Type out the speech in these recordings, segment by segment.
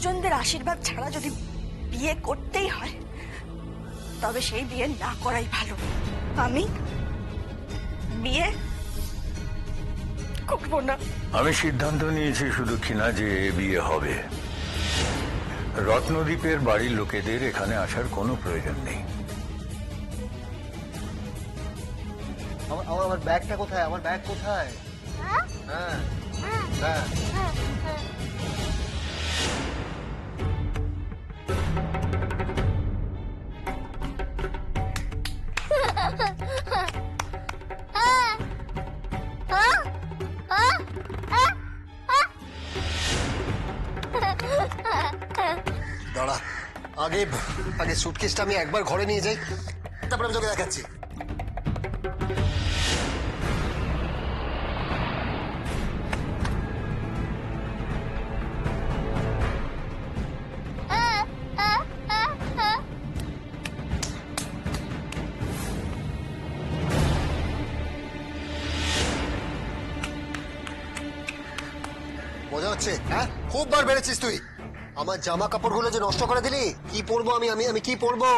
গুরুজনদের আশীর্বাদ ছাড়া যদি বিয়ে করতেই হয় তবে সেই বিয়ে না করাই ভালো। আমি বিয়ে করব না। আমি সিদ্ধান্ত নিয়েছি শুধু কিনা যে এ বিয়ে হবে। রত্নদ্বীপের বাড়ির লোকেদের এখানে আসার কোনো প্রয়োজন নেই। আমার ব্যাগটা কোথায়? আমার ব্যাগ কোথায়? হ্যাঁ হ্যাঁ দাঁড়া, আগে আগে সুটকেসটা আমি একবার ঘরে নিয়ে যাই, তারপর আমি তোকে দেখাচ্ছি। মজা হচ্ছে? হ্যাঁ, খুব বার বেড়েছিস তুই। আমার জামা কাপড়গুলো যে নষ্ট করে দিলি। কি পরবো আমি আমি আমি কি পরবো?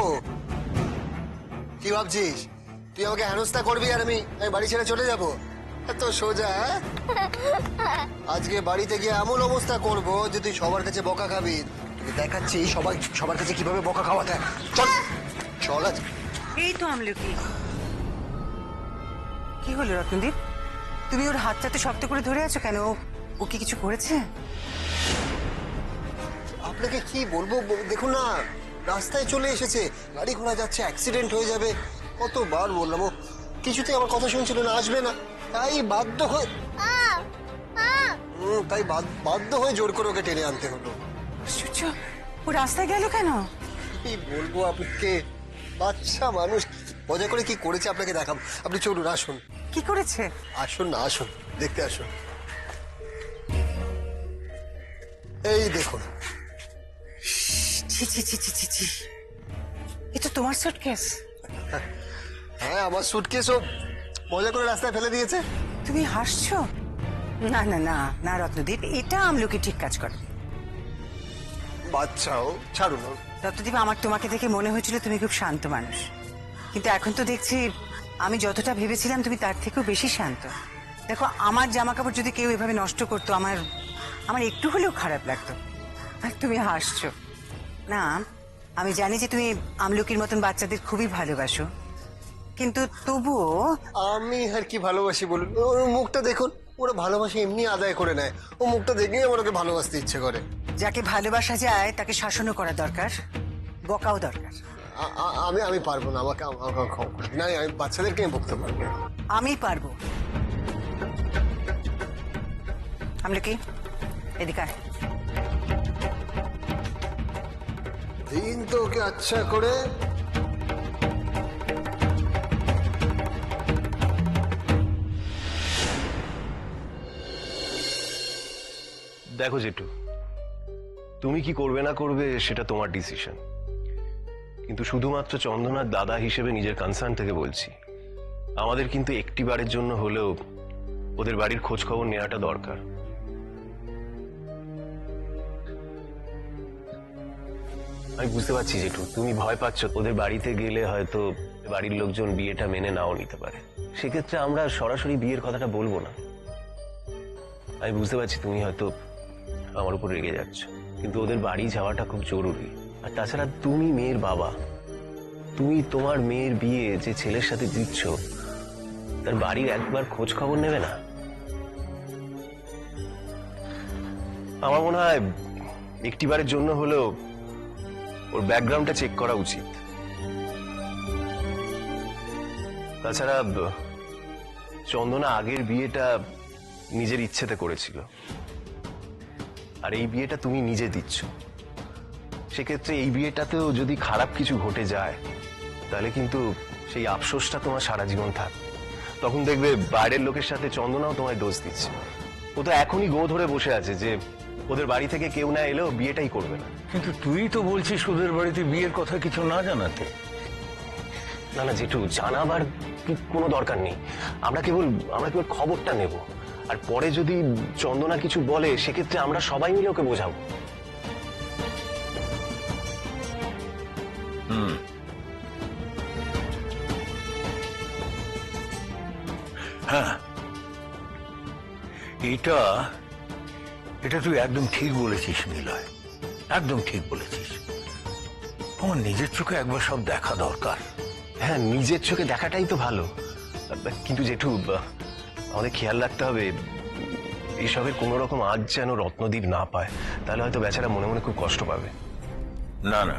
কি ভাবছিস তুই আমাকে হেনস্থা করবি আর আমি বাড়ি ছেড়ে চলে যাবো? এত সোজা? আজকে বাড়িতে গিয়ে এমন অবস্থা করব যে তুই সবার কাছে বকা খাবি। তোকে দেখাচ্ছি সবার কাছে কিভাবে বকা খাওয়াতে হয়। চল চল আজ। এই তো আমলকি। কি হলো রত্নদীপ, তুমি ওর হাতটাতে শক্ত করে ধরে আছো কেন? ও কি কিছু করেছে? আপনাকে কি বলবো, দেখুন না, রাস্তায় চলে এসেছে, গাড়ি ঘোড়া যাচ্ছে, অ্যাক্সিডেন্ট হয়ে যাবে। কতবার বললাম, ও কিছুতেই আমার কথা শুনছিল না, আসবে না। তাই বাধ্য হয়ে জোর করে ওকে টেনে আনতে হলো। ও রাস্তায় গেল কেন? কি বলবো আপনাকে, বাচ্চা মানুষ। মজা করে কি করেছে আপনাকে দেখাবো। আপনি চলুন, আসুন। কি করেছে? আসুন না, আসুন, দেখতে আসুন। এই দেখুন। ছি ছি ছি ছি ছি ছি, এটা তোমার সুটকেস? হ্যাঁ, আমার সুটকেসও মজা করে রাস্তায় ফেলে দিয়েছে। তুমি হাসছো? না না না না রত্নদীপ, এটা আমলকি ঠিক কাজ করে। বাচ্চাও ছাড়ুন। রত্নদীপ, আমার তোমাকে দেখে মনে হয়েছিল তুমি খুব শান্ত মানুষ, কিন্তু এখন তো দেখছি আমি যতটা ভেবেছিলাম তুমি তার থেকেও বেশি শান্ত। দেখো, আমার জামা কাপড় যদি কেউ এভাবে নষ্ট করতো আমার আমার একটু হলেও খারাপ লাগতো। আর তুমি হাসছো। না, আমি জানি যে তুমি আমলকির মতন বাচ্চাদের খুবই ভালোবাসো, কিন্তু তবুও আমি আর কি ভালোবাসি বলুন? ওর মুখটা দেখুন, ওরা ভালোবাসা এমনি আদায় করে নেয়। ও মুখটা দেখেই আমার ওকে ভালোবাসতে ইচ্ছে করে। যাকে ভালোবাসা যায় তাকে শাসনও করা দরকার, বকাও দরকার। আমি পারবো না, আমাকে ক্ষমা করে দিন। না, আমি বাচ্চাদেরকে আমি বকতে পারবো না। আমি পারবো। আমলকি, এদিকে আয়। দিন তো ওকে আচ্ছা করে। দেখো জেঠু, তুমি কি করবে না করবে সেটা তোমার ডিসিশন, কিন্তু শুধুমাত্র চন্দনার দাদা হিসেবে নিজের কনসার্ন থেকে বলছি, আমাদের কিন্তু একটি বারের জন্য হলেও ওদের বাড়ির খোঁজ খবর নেওয়াটা দরকার। আমি বুঝতে পারছি জেঠু, তুমি ভয় পাচ্ছ ওদের বাড়িতে গেলে হয়তো বাড়ির লোকজন বিয়েটা মেনে নাও নিতে পারে। সেক্ষেত্রে আমরা সরাসরি বিয়ের কথাটা বলবো না। আমি বুঝতে পারছি তুমি হয়তো আমার উপর রেগে যাচ্ছ, কিন্তু ওদের বাড়ি যাওয়াটা খুব জরুরি। আর তাছাড়া তুমি মেয়ের বাবা, তুমি তোমার মেয়ের বিয়ে যে ছেলের সাথে দিচ্ছ তার বাড়ির একবার খোঁজ খবর নেবে না? আমার মনে হয় একটিবারের জন্য হলেও ওর ব্যাকগ্রাউন্ডটা চেক করা উচিত। তাছাড়া চন্দনা আগের বিয়েটা নিজের ইচ্ছেতে করেছিল, আর এই বিয়েটা তুমি নিজে দিচ্ছ। সেক্ষেত্রে এই বিয়েটাতেও যদি খারাপ কিছু ঘটে যায় তাহলে কিন্তু সেই আফসোসটা তোমার সারা জীবন থাকবে। তখন দেখবে বাইরের লোকের সাথে চন্দনাও তোমায় দোষ দিচ্ছে। ও তো এখনই গো ধরে বসে আছে যে ওদের বাড়ি থেকে কেউ না এলেও বিয়েটাই করবে না। কিন্তু তুই তো বলছিস ওদের বাড়িতে বিয়ের কথা কিছু না জানাতে। না না জেঠু, জানাবার কোনো দরকার নেই। আমরা কেবল খবরটা নেব, আর পরে যদি চন্দনা কিছু বলে সেক্ষেত্রে আমরা সবাই মিলে ওকে বোঝাবো। হ্যাঁ, এটা এটা তুই একদম ঠিক বলেছিস নিলয়, একদম ঠিক বলেছিস। আমার নিজের চোখে একবার সব দেখা দরকার। হ্যাঁ, নিজের চোখে দেখাটাই তো ভালো। কিন্তু জেঠু, আমাদের খেয়াল রাখতে হবে এসবের কোনো রকম আজ যেন রত্নদ্বীপ না পায়, তাহলে হয়তো বেচারা মনে মনে খুব কষ্ট পাবে। না না,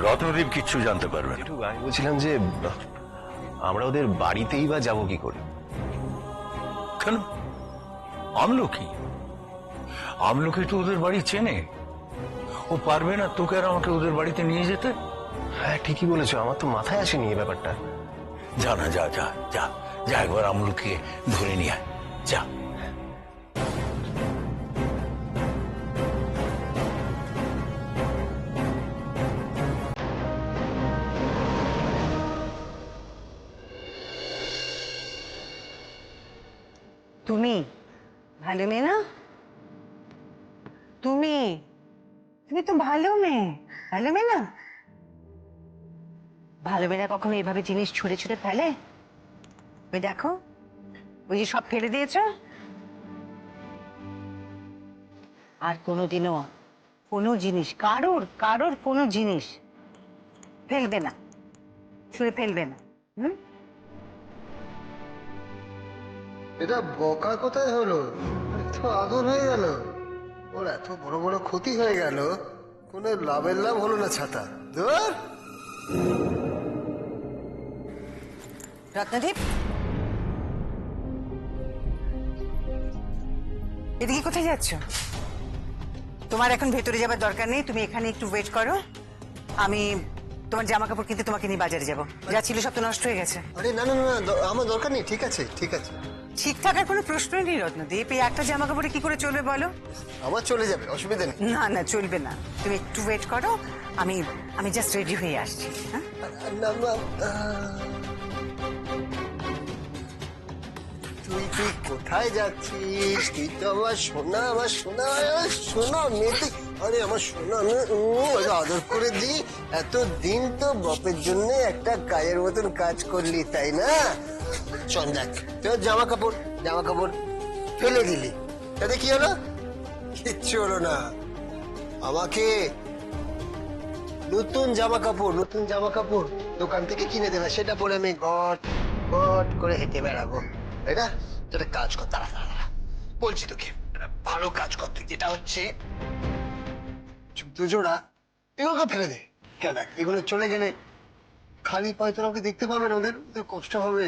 রত্নদ্বীপ কিচ্ছু জানতে পারবে না। জেঠু, আমি বলছিলাম যে আমরা ওদের বাড়িতেই বা যাবো কি করে? কেন? আমলকি আমলকি তো ওদের বাড়ি চেনে, ও পারবে না তোকে আর আমাকে ওদের বাড়িতে নিয়ে যেতে? হ্যাঁ, ঠিকই বলেছো, আমার তো মাথায় আসেনি এই ব্যাপারটা। যা না, যা যা যা যা, একবার আমলকিকে ধরে নিয়ে আয়, যা। তুমি ভালো মেয়ে না? তুমি তুমি তো ভালো মেয়ে, ভালো মেয়ে না? ভালো মেয়েরা কখনো এভাবে জিনিস ছুঁড়ে ছুঁড়ে ফেলে? ওই দেখো, ওই যে সব ফেলে দিয়েছ। আর কোনোদিনও কোনো জিনিস কারোর কারোর কোনো জিনিস ফেলবে না, ছুঁড়ে ফেলবে না। হুম? এটা বকা কোথায় হলো? এত আদর হয়ে গেল, ওর এত বড় বড় ক্ষতি হয়ে গেল, কোনো লাভের লাভ হলো না ছাতা। ধর, রত্নদীপ, এদিকে কোথায় যাচ্ছ? তোমার এখন ভেতরে যাবার দরকার নেই, তুমি এখানে একটু ওয়েট করো। আমি তোমার জামা কাপড় কিনতে তোমাকে নিয়ে বাজারে যাবো। যা ছিল সব তো নষ্ট হয়ে গেছে। আরে না না না না, আমার দরকার নেই, ঠিক আছে ঠিক আছে। ঠিক থাকার কোনো প্রশ্নই নেই রত্নদীপ, এই একটা জামা কাপড়ে কি করে চলবে বলো? আমার চলে যাবে, অসুবিধা নেই। না না, চলবে না, তুমি একটু ওয়েট করো, আমি আমি জাস্ট রেডি হয়ে আসছি। হ্যাঁ, না, না, তুই তুই কোথায় যাচ্ছিস? তুই তো আমার সোনা, আমার সোনা, আমার সোনা মেয়ে তুই। আরে আমার সোনা, আমি আদর করে দিই। এতদিন তো বাপের জন্য একটা কাজের মতন কাজ করলি, তাই না? চল দেখ, তোর জামা কাপড় ফেলে দিলি, তাতে কি হলো? কিচ্ছু হলো না। আমাকে নতুন জামা কাপড় দোকান থেকে কিনে দেবে, সেটা পরে আমি গট গট করে হেঁটে বেড়াবো, তাই না? তুই একটা কাজ কর, দাঁড়া দাঁড়া দাঁড়া। বলছি তোকে একটা ভালো কাজ কর তুই, যেটা হচ্ছে জুতো জোড়া এগুলোকে ফেলে দে। কেন, এগুলো চলে গেলে খালি পায়ে তোরা ওকে দেখতে পাবে না, ওদের ওদের কষ্ট হবে।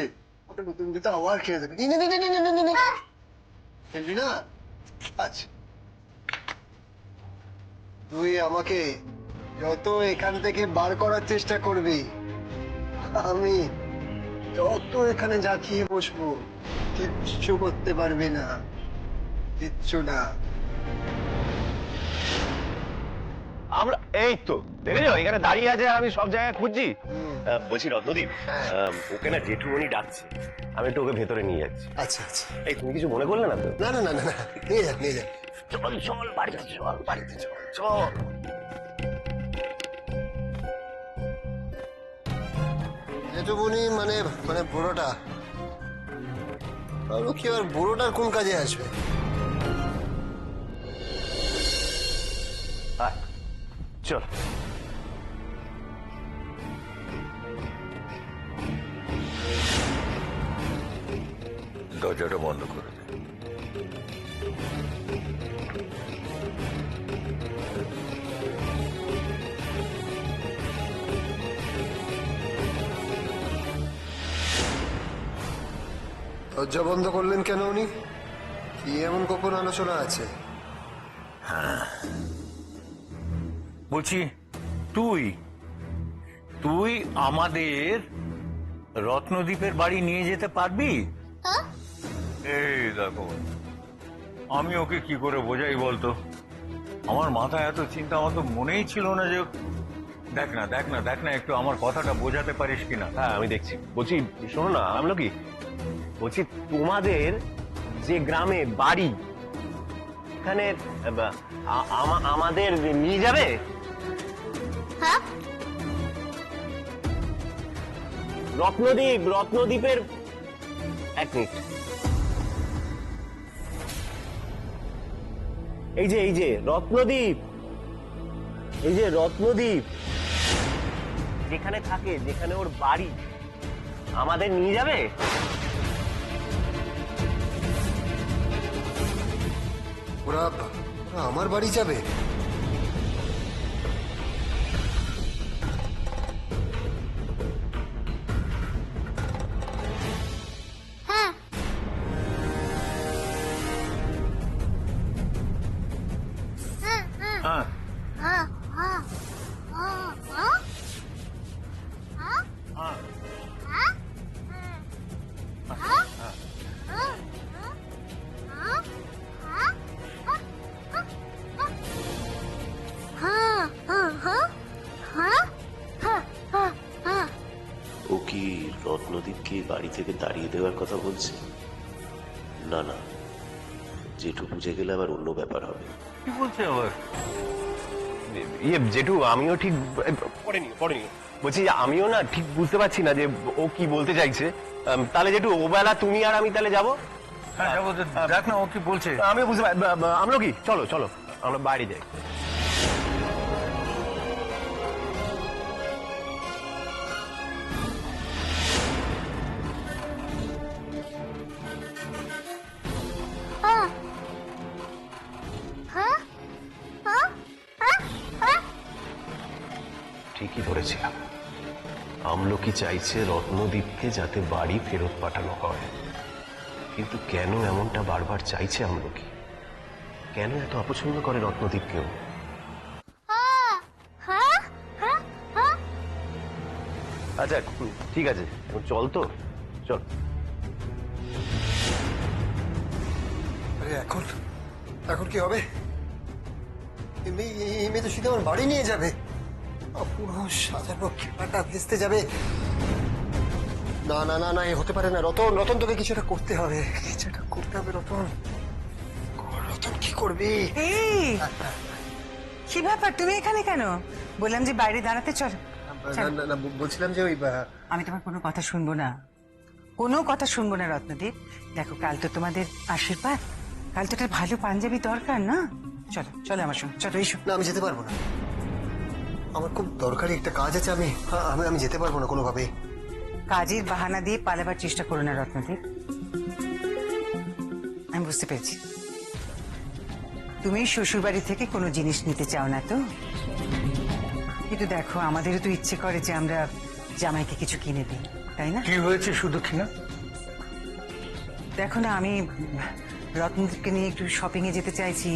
ওটা নতুন জুতো আবার কিনে দেবে। ফেলবি না? আচ্ছা, তুই আমাকে যত এখান থেকে বার করার চেষ্টা করবি, আমি যত এখানে জাঁকিয়ে বসবো, কিচ্ছু করতে পারবি না, কিচ্ছু না। আমরা এই তো দেখেছো এখানে দাঁড়িয়ে আছে, আমি সব জায়গায় খুঁজছি। বলছি রত্নদ্বীপ, ওকে না জেঠুমনি ডাকছে, আমি একটু ওকে ভেতরে নিয়ে যাচ্ছি। আচ্ছা আচ্ছা, এই তুমি কিছু মনে করলে না তো? না না না না না, নিয়ে যা নিয়ে যা। চল চল বাড়িতে চল, বাড়িতে চল চল। এটুকুনি মানে মানে বুড়োটা, আর কি আর বুড়োটার কোন কাজে আসবে? আয়, চল। দরজাটা বন্ধ করে দে। দরজা বন্ধ করলেন কেন উনি? কি এমন গোপন আলোচনা আছে? বলছি, তুই তুই আমাদের রত্নদ্বীপের বাড়ি নিয়ে যেতে পারবি? এই দেখো, আমি ওকে কি করে বোঝাই বলতো? আমার মাথায় এত চিন্তা, আমার তো মনেই ছিল না যে দেখ না দেখ না দেখ না, একটু আমার কথাটা বোঝাতে পারিস কিনা। হ্যাঁ, আমি দেখছি। বলছি শোনো না আমলকি, বলছি তোমাদের যে গ্রামে বাড়ি, এখানে আমাদের নিয়ে যাবে? রত্নদ্বীপের এক মিনিট। এই যে রত্নদ্বীপ, যেখানে থাকে, যেখানে ওর বাড়ি, আমাদের নিয়ে যাবে? ওরা ওরা আমার বাড়ি যাবে? হ্যাঁ ও কি রত্নদীপকে বাড়ি থেকে তাড়িয়ে দেওয়ার কথা বলছে? না না, জেঠু বুঝে গেলে আবার অন্য ব্যাপার হবে। কি বলছে আবার? জেঠু, আমিও ঠিক পড়েনি বলছি যে আমিও না ঠিক বুঝতে পারছি না যে ও কি বলতে চাইছে। তাহলে জেঠু, ও বেলা তুমি আর আমি তাহলে যাবো? হ্যাঁ যাবো, দেখ না ও কি বলছে। আমিও বুঝতে পারি। আমরা কি চলো আমরা বাইরে যাই। ঠিকই ধরেছিলাম, আমলকি চাইছে রত্নদ্বীপকে যাতে বাড়ি ফেরত পাঠানো হয়। কিন্তু কেন এমনটা বারবার চাইছে আমলকি? কেন এত অপছন্দ করে রত্নদ্বীপকেও? আচ্ছা ঠিক আছে, চল চল। আরে এখন এখন কি হবে? এই মেয়ে তো শুধু আমার বাড়ি নিয়ে যাবে, পুরো সাজানো খেলাটা ভেস্তে যাবে। না না না না, এ হতে পারে না। রতন তোকে কিছু একটা করতে হবে, রতন। রতন কি করবি? এই কি ব্যাপার, তুমি এখানে কেন? বললাম যে বাইরে দাঁড়াতে, চল। না না, বলছিলাম যে ওই আমি তোমার কোনো কথা শুনবো না, রত্নদীপ। দেখো, কাল তো তোমাদের আশীর্বাদ, কাল তো একটা ভালো পাঞ্জাবি দরকার না? চলো আমার সঙ্গে, চলো এসো। না, আমি যেতে পারবো না। আমার খুব দরকারি একটা কাজ আছে, আমি যেতে পারবো না কোনোভাবে। কাজের বাহানা দিয়ে পালাবার চেষ্টা করো না রত্নদীপ। আমি বুঝতে পেরেছি, তুমি শ্বশুর বাড়ি থেকে কোনো জিনিস নিতে চাও না তো। কিন্তু দেখো, আমাদেরও তো ইচ্ছে করে যে আমরা জামাইকে কিছু কিনে দিই, তাই না? কি হয়েছে শুধু কিনা? দেখো না, আমি রত্নদীপকে নিয়ে একটু শপিং এ যেতে চাইছি,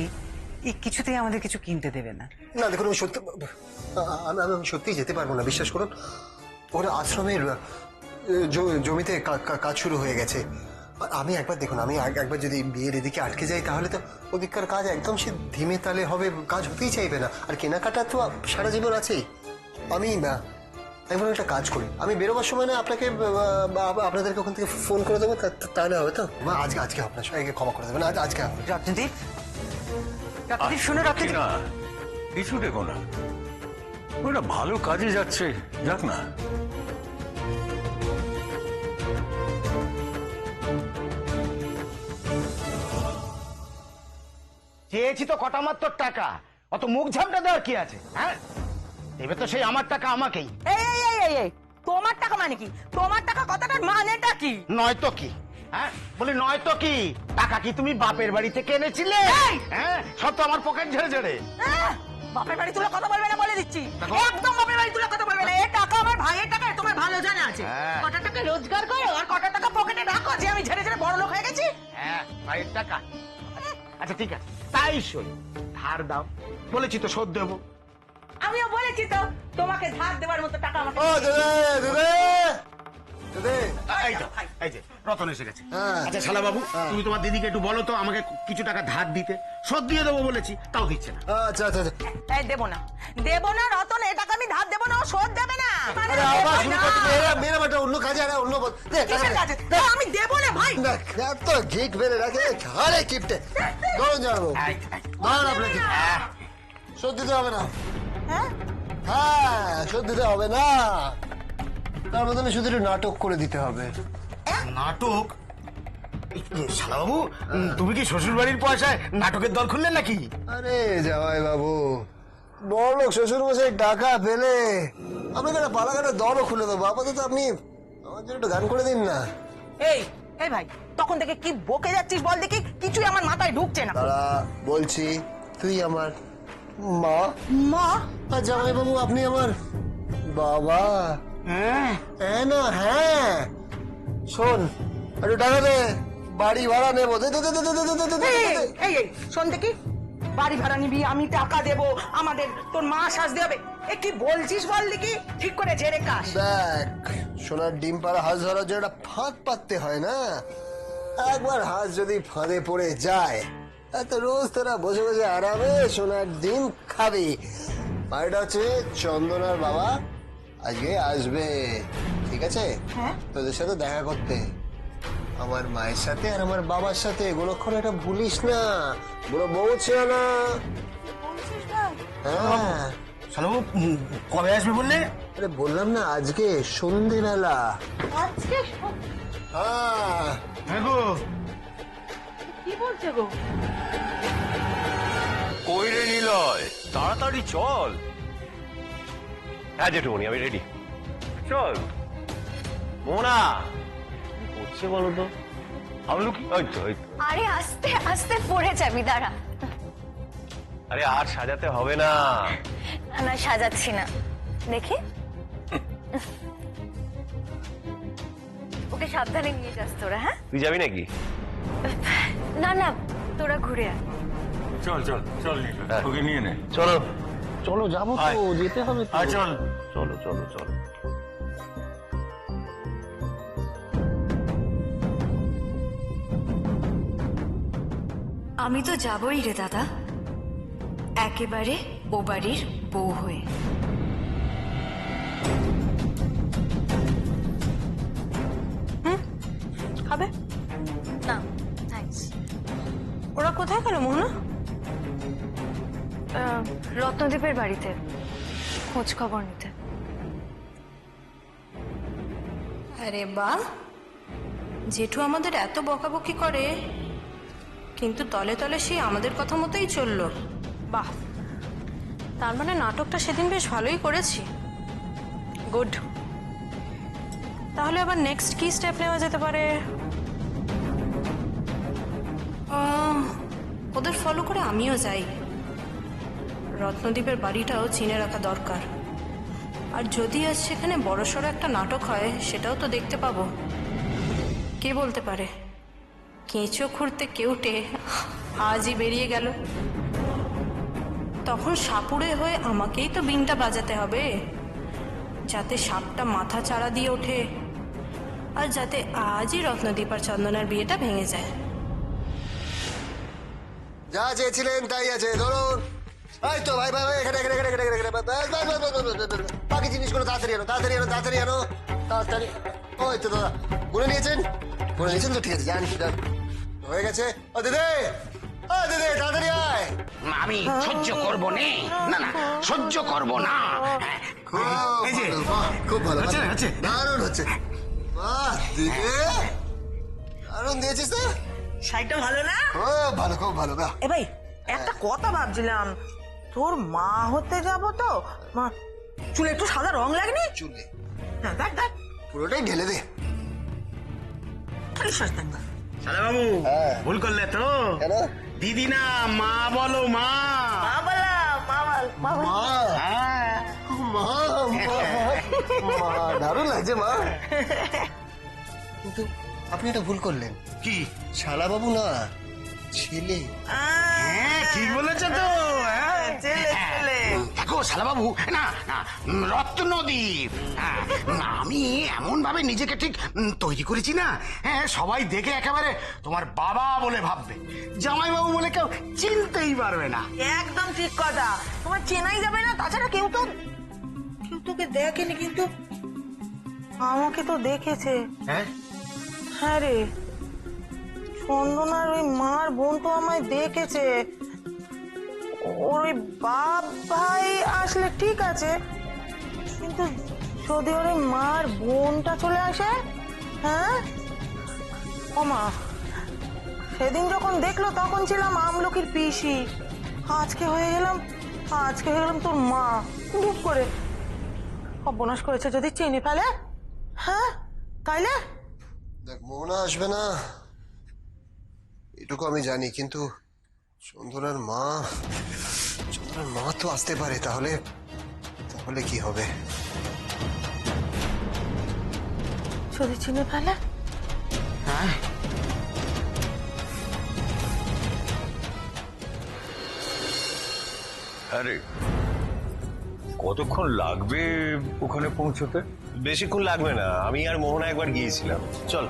এই কিছুতেই আমাদের কিছু কিনতে দেবে না। না দেখুন, আমি সত্যিই যেতে পারবো না, বিশ্বাস করুন। ওরা আশ্রমের জমিতে কাজ শুরু হয়ে গেছে। আমি একবার দেখুন, আমি একবার যদি বিয়ের এদিকে আটকে যাই, তাহলে তো ওদিককার কাজ একদম সে ধিমে তালে হবে, কাজ হতেই চাইবে না। আর কেনাকাটা তো সারা জীবন আছেই। আমি একবার একটা কাজ করি, আমি বেরোবার সময় না আপনাদেরকে ওখান থেকে ফোন করে দেবো, তাহলে হবে তো? আজকে আপনার সবাইকে ক্ষমা করে দেবেন, আজকে হবে। রত্নদীপ, শোনো রত্নদীপ, না কিছু দেখো না, ওটা ভালো কাজে যাচ্ছে, যাক না। চেয়েছি তো কটা মাত্র টাকা, অত মুখ ঝামটা দেওয়ার কি আছে? হ্যাঁ, এবার তো সেই আমার টাকা আমাকেই। এই তোমার টাকা মানে কি? তোমার টাকা কথাটার মানেটা কি? নয়তো কি? হ্যাঁ বলি, নয়তো কি? টাকা কি তুমি বাপের বাড়ি থেকে এনেছিলে? হ্যাঁ, সব তো আমার পকেট ঝেড়ে ঝেড়ে। বাপের বাড়ি তুলে কথা বলবে না, বলে দিচ্ছি। একদম বাপের বাড়ি তুলে কথা বলবে না। এই টাকা আমার ভাইয়ের টাকা, তোমার ভালো জানা আছে। কটা টাকা রোজগার করো আর কটা টাকা পকেটে রাখো যে আমি ঝেড়ে ঝেড়ে বড় লোক হয়ে গেছি? হ্যাঁ, ভাইয়ের টাকা। আচ্ছা ঠিক আছে, তাই শোন, ধার দাও, বলেছি তো শোধ দেবো। আমিও বলেছি তো তোমাকে ধার দেওয়ার মতো টাকা আমাকে। এই তো, এই যে রতন এসে গেছে। হ্যাঁ। আচ্ছা শালা বাবু, তুমি তোমার দিদিকে একটু বলো তো আমাকে কিছু টাকা ধার দিতে, শোধ দিয়ে দেবো বলেছি, তাও দিচ্ছে না। আচ্ছা আচ্ছা আচ্ছা। এই দেবো না রতন, এ টাকা আমি ধার দেবো না, ও শোধ দেবে না। আরে আবার শুরু করতে মেয়েরা বেটা অন্য কাজে, আরে অন্য কিসের কাজে? আমি দেবো না ভাই। এত গিট বেড়ে রাখে, আরে কিপটে গরম জানাবো। ধরুন আপনাকে, সত্যি তো হবে না। হ্যাঁ হ্যাঁ শোধ দিতে হবে না, তার বদলে শুধু একটু নাটক করে দিতে হবে। নাটক? শালাবাবু, তুমি কি শ্বশুর বাড়ির পয়সায় নাটকের দল খুললেন নাকি? আরে জামাই বাবু, বড় লোক শ্বশুর মশাই টাকা পেলে আপনাকে একটা পালাগানের দলও খুলে দেবো। আপাতত আপনি আমার জন্য একটু গান করে দিন না। এই এই ভাই, তখন থেকে কি বকে যাচ্ছিস বল দেখি, কিছুই আমার মাথায় ঢুকছে না। তারা বলছি, তুই আমার মা, মা? আর জামাই বাবু আপনি আমার বাবা। হ্যাঁ, হ্যাঁ না হ্যাঁ, শোন একটু টাকা দে, বাড়ি ভাড়া নেবো। দে, দে, দে, দে, দে, দে, দে, দে, দে, এই, দে। এই এই শোন দেখি, বাড়ি ভাড়া নিবি, আমি টাকা দেবো, আমাদের তোর মা সাজতে হবে। এ কি বলছিস বল দেখি, ঠিক করে ঝেড়ে কাশ। দেখ, সোনার ডিম পাড়া হাঁস ধরার জন্য একটা ফাঁদ পাততে হয় না। একবার হাঁস যদি ফাঁদে পড়ে যায়, তো রোজ তোরা বসে বসে আরামে সোনার ডিম খাবি। বাড়িটা হচ্ছে চন্দনার বাবা আজকে আসবে, ঠিক আছে? হ্যাঁ। তোদের সাথে দেখা করতে, আমার মায়ের সাথে আর আমার বাবার সাথে। গোলক্ষণ এটা ভুলিস না, বুড়ো বউ ছিল না। হ্যাঁ, শালাবাবু কবে আসবে বললে? আরে বললাম না, আজকে সন্ধেবেলা। আজকে হ্যাঁ, হ্যাঁ গো। কি বলছে গো? কই রে নিলয়, তাড়াতাড়ি চল। হ্যাঁ জেঠুমনি, আমি রেডি। চল মোনা কি করছে বলো তো? আমলু কি? ওই তো। আরে আস্তে আস্তে পড়ে যাবি, দাঁড়া। আরে আর সাজাতে হবে না। না সাজাচ্ছি না, দেখি। ওকে সাবধানে নিয়ে যাস তোরা, হ্যাঁ? তুই যাবি নাকি? না না, তোরা ঘুরে আয়। চল চল চল নিলয়, হ্যাঁ। ওকে নিয়ে নে। চলো চলো যাবো আয়। তো, যেতে হবে তো। আয় চল। চলো চলো চলো। আমি তো যাবই রে দাদা, একেবারে ও বাড়ির বউ হয়ে। খাবে? না থ্যাঙ্কস। ওরা কোথায় গেল মোহনা? রত্নদ্বীপের বাড়িতে খোঁজ খবর নিতে। আরে বাহ, জেঠু আমাদের এত বকাবকি করে, কিন্তু তলে তলে সে আমাদের কথা মতোই চললো। বাহ, তার মানে নাটকটা সেদিন বেশ ভালোই করেছি। গুড। তাহলে আবার নেক্সট কি স্টেপ নেওয়া যেতে পারে? ওদের ফলো করে আমিও যাই। রত্নদ্বীপের বাড়িটাও চিনে রাখা দরকার। আর যদি আজ সেখানে বড়সড় একটা নাটক হয়, সেটাও তো দেখতে পাবো। কে বলতে পারে, কেঁচো খুঁড়তে কেউটে আজই বেরিয়ে গেল। তখন সাপুড়ে হয়ে আমাকেই তো বিনটা বাজাতে হবে, যাতে সাপটা মাথা চাড়া দিয়ে ওঠে, আর যাতে আজই রত্নদ্বীপ আর চন্দনার বিয়েটা ভেঙে যায়। যা চেয়েছিলেন তাই আছে, ধরুন। এই তো ভাই ভাই ভাই, এখানে এখানে এখানে এখানে এখানে, ব্যাস, ব্যাস, ব্যাস, ব্যাস, ব্যাস, ব্যাস, ব্যাস। বাকি জিনিসগুলো তাড়াতাড়ি আনো, তাড়াতাড়ি আনো, তাড়াতাড়ি আনো, তাড়াতাড়ি। ওই তো দাদা, গুনে নিয়েছেন? গুনে নিয়েছেন তো, ঠিক আছে, যান যান, হয়ে গেছে। ও দিদি, ও দিদি, তাড়াতাড়ি আয়। আমি সহ্য করব নে, না না সহ্য করব না। খুব এই যে, ভালো, বাহ, খুব ভালো, হচ্ছে, ভালো। হচ্ছে। দারুণ হচ্ছে। বাহ দিদি, দারুণ দিয়েছিস তো। শাড়িটা ভালো না? খুব ভালো, খুব ভালো। বাহ, এ ভাই, একটা কথা ভাবছিলাম, তোর মা হতে যাব তো, মা চুলে একটু সাদা রং লাগনি? চুলে হ্যাঁ দেখ দেখ, পুরোটাই ঢেলে দে। খালি সস্তান না। শালাবাবু হ্যাঁ। ভুল করলে তো। কেন? দিদি না, মা বলো, মা। মা বলা, মা বল, মা বল। মা, হ্যাঁ। মা, মা, মা, দারুণ লাগছে মা। কিন্তু আপনি এটা ভুল করলেন। কি? শালাবাবু না, ছেলে। হ্যাঁ ঠিক বলেছো তো। হ্যাঁ। ছেলে ছেলে। দেখো শালাবাবু, না না, রত্নদ্বীপ। হ্যাঁ, আমি এমন ভাবে নিজেকে ঠিক তৈরি করেছি না, হ্যাঁ সবাই দেখে একেবারে তোমার বাবা বলে ভাববে, জামাইবাবু বলে কেউ চিনতেই পারবে না। একদম ঠিক কথা, তোমার চেনাই যাবে না। তাছাড়া কেউ তোকে দেখেনি, কিন্তু আমাকে তো দেখেছে। হ্যাঁ, হ্যাঁ রে, চন্দনার ওই মার বোন তো আমায় দেখেছে। ওর ওই বাপ ভাই আসলে ঠিক আছে, কিন্তু যদি ওর মার বোনটা চলে আসে, হ্যাঁ ও মা, সেদিন যখন দেখলো তখন ছিলাম আমলকির পিসি, আজকে হয়ে গেলাম তোর মা। ডুব করে অপনাশ করেছে যদি চিনি ফেলে, হ্যাঁ তাইলে? দেখ মোহনা আসবে না এটুকু আমি জানি, কিন্তু চন্দনার মা তো আসতে পারে। তাহলে কি হবে? যদি চিনি ফেলে, হ্যাঁ আরে কতক্ষণ লাগবে ওখানে পৌঁছতে? বেশিক্ষণ লাগবে না, আমি আর মোহনা একবার গিয়েছিলাম। চল।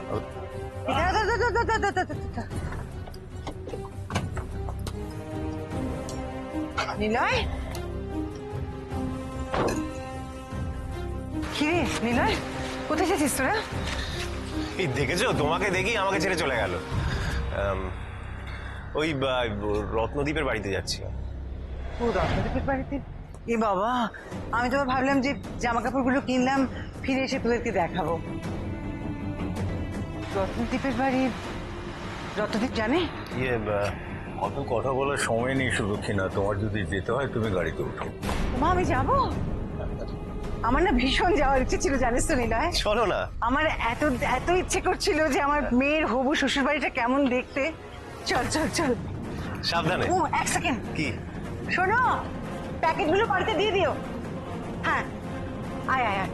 নিলয়, কি রে নিলয়, কোথায় যাচ্ছিস তোরা? এই দেখেছো, তোমাকে দেখি আমাকে ছেড়ে চলে গেল। ওই রত্নদ্বীপের বাড়িতে যাচ্ছিলাম। ও রত্নদ্বীপের বাড়িতে? এ বাবা, আমি তো ভাবলাম যে জামা কাপড়গুলো কিনলাম, ফিরে এসে তোদেরকে দেখাবো। রত্নদ্বীপের বাড়ি, রত্নদ্বীপ জানে? অত কথা বলার সময় নেই সুদক্ষিণা, তোমার যদি যেতে হয় তুমি গাড়িতে উঠো। মা আমি যাবো, আমার না ভীষণ যাওয়ার ইচ্ছে ছিল জানিস তো নিলয়। চলো না। আমার এত ইচ্ছে করছিল যে আমার মেয়ের হবু শ্বশুর বাড়িটা কেমন দেখতে। চল চল চল। সাবধানে। ও এক সেকেন্ড, কি? শোনো, প্যাকেটগুলো বাড়িতে দিয়ে দিও। হ্যাঁ, আয় আয় আয়।